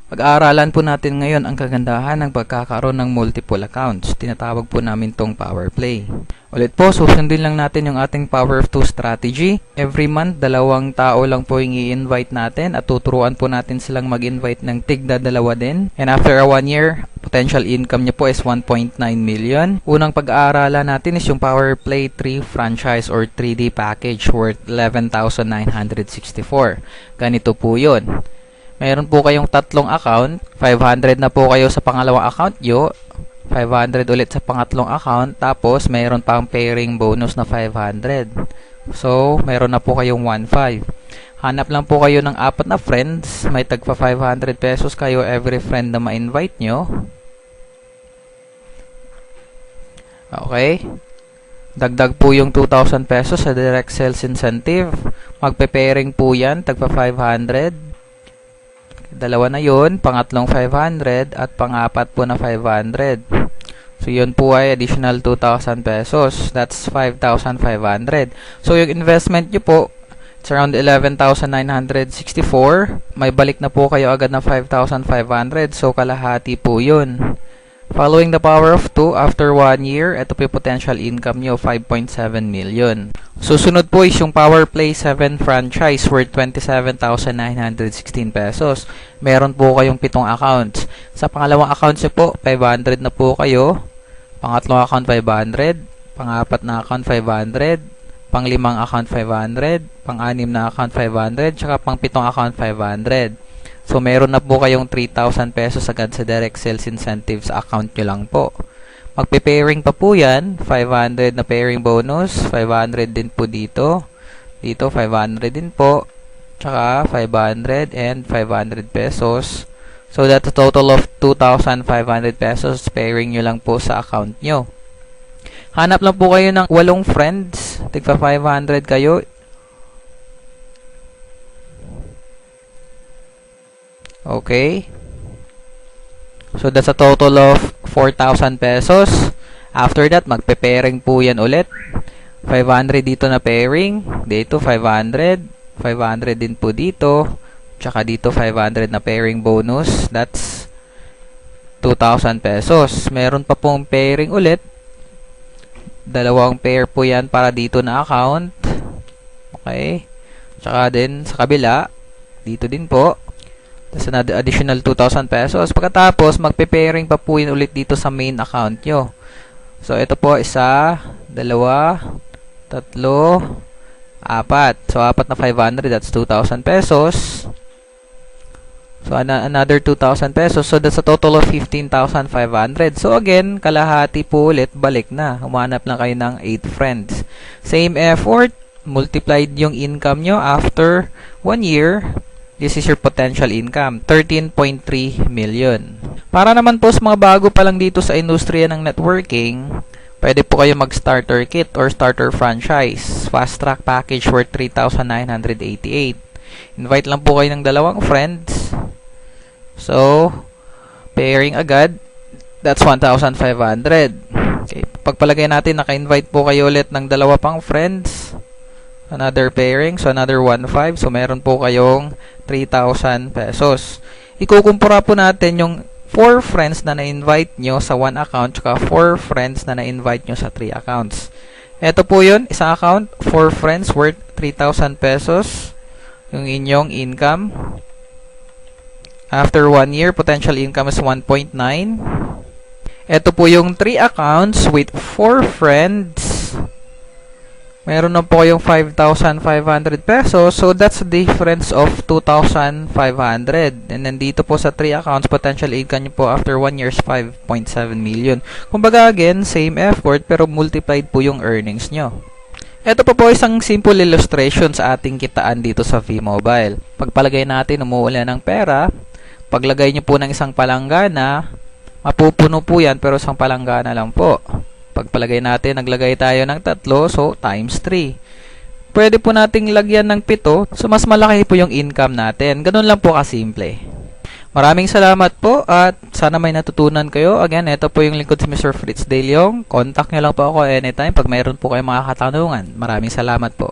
Pag-aaralan po natin ngayon ang kagandahan ng pagkakaroon ng multiple accounts. Tinatawag po namin tong power play. Ulit po, susundin lang natin yung ating power of 2 strategy. Every month, 2 tao lang po yung i-invite natin at tuturuan po natin silang mag-invite ng tigda 2 din. And after 1 year, potential income niya po is 1.9 million. Unang pag-aaralan natin is yung Power Play 3 franchise or 3D package worth 11,964. Ganito po yun. Mayroon po kayong 3 account, 500 na po kayo sa pangalawang account nyo, 500 ulit sa pangatlong account, tapos mayroon pang pairing bonus na 500. So, mayroon na po kayong 1.5. Hanap lang po kayo ng 4 na friends, may tagpa 500 pesos kayo every friend na ma-invite nyo. Okay. Dagdag po yung 2,000 pesos sa direct sales incentive. Magpe-pairing po yan, tagpa 500. Dalawa na yun, pangatlong 500 at pang-apat po na 500. So yun po ay additional 2,000 pesos. That's 5,500. So yung investment nyo po, it's around 11,964. May balik na po kayo agad na 5,500. So kalahati po yun. Following the power of 2, after 1 year, ito po yung potential income nyo, 5.7 million. Susunod po is yung Power Play 7 franchise worth 27,916 pesos. Meron po kayong 7 accounts. Sa pangalawang accounts nyo po, 500 na po kayo. Pangatlong account, 500. Pangapat na account, 500. Panglimang account, 500. Pang-anim na account, 500. Tsaka pang-7 account, 500. So, meron na po kayong 3,000 pesos agad sa direct sales incentives sa account nyo lang po. Magpe-pairing pa po yan. 500 na pairing bonus. 500 din po dito. Dito, 500 din po. Tsaka, 500 and 500 pesos. So, that's a total of 2,500 pesos pairing nyo lang po sa account nyo. Hanap lang po kayo ng 8 friends. Tigpa 500 kayo. Okay. So, that's a total of 4,000 pesos. After that, magpe-pairing po yan ulit. 500 dito na pairing. Dito, 500. 500 din po dito. Tsaka dito, 500 na pairing bonus. That's 2,000 pesos. Meron pa pong pairing ulit. 2 pair po yan para dito na account. Okay. Tsaka din sa kabila. Dito din po. Tapos another additional 2,000 pesos. Pagkatapos, magpe-pairing pa po yun ulit dito sa main account nyo. So, ito po, 1, 2, 3, 4. So, 4 na 500, that's 2,000 pesos. So, another 2,000 pesos. So, that's a total of 15,500. So, again, kalahati po ulit, balik na. Humanap lang kayo ng 8 friends. Same effort, multiplied yung income nyo after 1 year. This is your potential income, 13.3 million. Para naman po sa mga bago pa lang dito sa industriya ng networking, pwede po kayo mag-starter kit or starter franchise. Fast track package worth 3,988. Invite lang po kayo ng 2 friends. So, pairing agad, that's 1,500. Okay, pagpalagay natin, naka-invite po kayo ulit ng 2 pang friends. Another pairing, so another 1.5. So, meron po kayong 3,000 pesos. Ikukumpara po natin yung 4 friends na na-invite nyo sa 1 account tsaka 4 friends na na-invite nyo sa 3 accounts. Ito po yun, isang account, 4 friends worth 3,000 pesos yung inyong income. After 1 year, potential income is 1.9. Ito po yung 3 accounts with 4 friends. Meron na po kayong 5,500 pesos. So, that's a difference of 2,500. And then, dito po sa 3 accounts, potential income nyo po after 1 year is 5.7 million. Kumbaga, again, same effort, pero multiplied po yung earnings nyo. Ito po isang simple illustration sa ating kitaan dito sa V-Mobile. Pagpalagay natin, umuulan ng pera. Paglagay nyo po ng isang palanggana, mapupuno po yan, pero isang palanggana lang po. Pagpalagay natin, naglagay tayo ng 3, so times 3. Pwede po nating lagyan ng 7, so mas malaki po yung income natin. Ganun lang po kasimple. Maraming salamat po at sana may natutunan kayo. Again, ito po yung lingkod si Mr. Fritz De Leong. Contact nyo lang po ako anytime pag mayroon po kayong mga katanungan. Maraming salamat po.